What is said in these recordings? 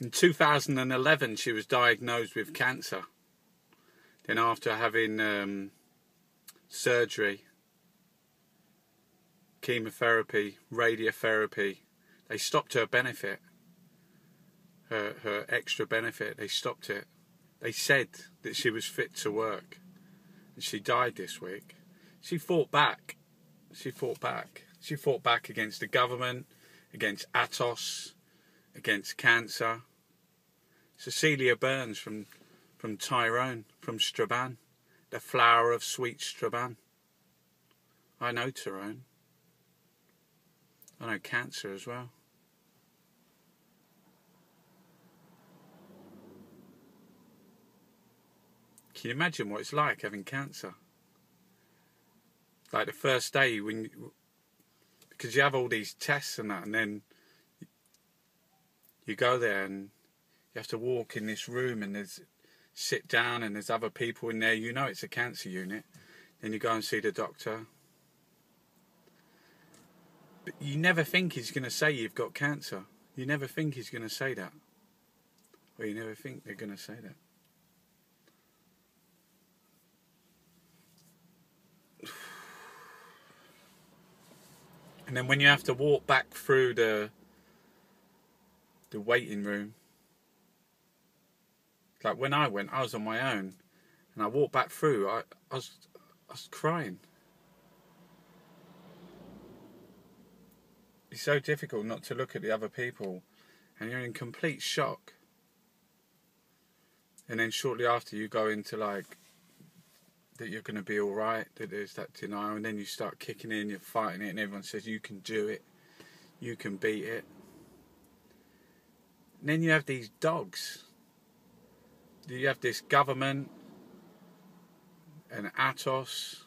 In 2011, she was diagnosed with cancer. Then after having surgery, chemotherapy, radiotherapy, they stopped her benefit, her extra benefit. They stopped it. They said that she was fit to work. And she died this week. She fought back. She fought back. She fought back against the government, against Atos, against cancer. Cecilia Burns from Tyrone, from Strabane, the flower of sweet Strabane. I know Tyrone. I know cancer as well. Can you imagine what it's like having cancer? Like the first day because you have all these tests and that, and then you go there and you have to walk in this room and sit down and there's other people in there. You know it's a cancer unit. Then you go and see the doctor. But you never think he's going to say you've got cancer. You never think he's going to say that. Or you never think they're going to say that. And then when you have to walk back through the waiting room, like when I went, I was on my own, and I walked back through. I was crying. It's so difficult not to look at the other people, and you're in complete shock. And then shortly after, you go into like that you're going to be all right. That there's that denial, and then you start kicking in, you're fighting it, and everyone says you can do it, you can beat it. And then you have these dogs. You have this government and Atos,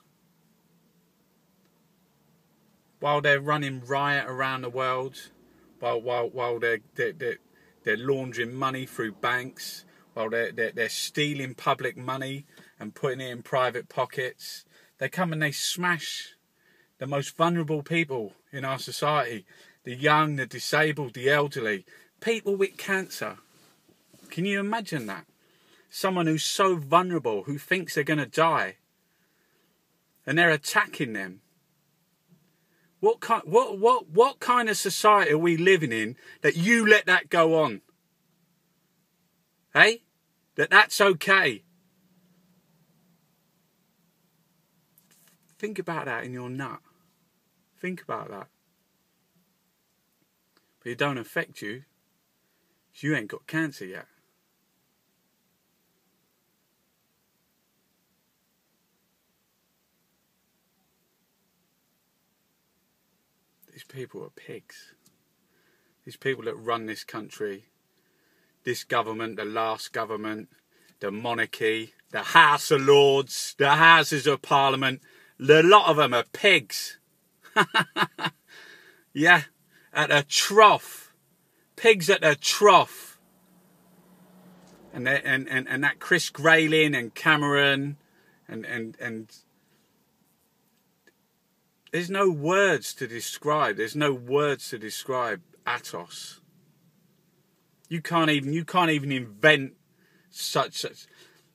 while they're running riot around the world, while they're laundering money through banks, while they're stealing public money and putting it in private pockets. They come and they smash the most vulnerable people in our society, the young, the disabled, the elderly, people with cancer. Can you imagine that? Someone who's so vulnerable, who thinks they're going to die, and they're attacking them. What kind of society are we living in that you let that go on? Hey? That's okay? Think about that in your nut. Think about that. But it don't affect you. You ain't got cancer yet. These people are pigs. These people that run this country, this government, the last government, the monarchy, the House of Lords, the Houses of Parliament, a lot of them are pigs. Yeah, at a trough. Pigs at a trough. And that Chris Grayling and Cameron and there's no words to describe. There's no words to describe Atos. You can't even invent such.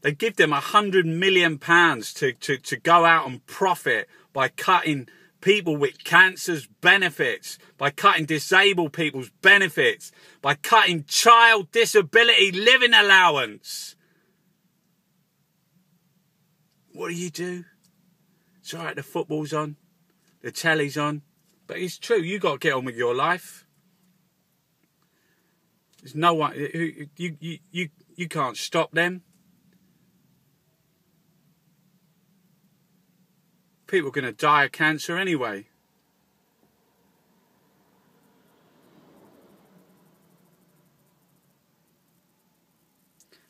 They give them £100 million to go out and profit by cutting people with cancer's benefits, by cutting disabled people's benefits, by cutting child disability living allowance. What do? It's all right, the football's on, the telly's on, but it's true, you got to get on with your life. There's no one, you can't stop them. People are going to die of cancer anyway.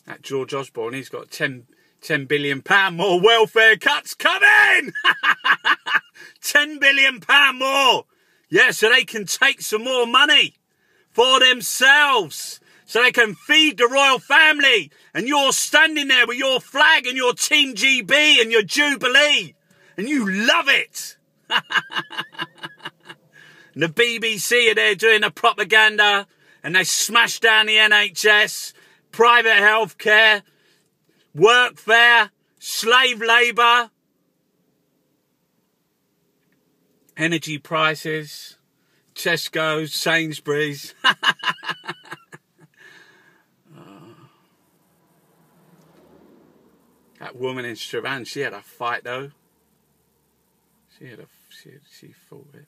That George Osborne, he's got £10 billion more welfare cuts coming! £10 billion more! Yeah, so they can take some more money for themselves. So they can feed the royal family. And you're standing there with your flag and your Team GB and your Jubilee. And you love it. And the BBC are there doing the propaganda. and they smashed down the NHS, private healthcare, workfare, slave labour, energy prices, Tesco's, Sainsbury's. That woman in Strabane, she had a fight though. She fought it.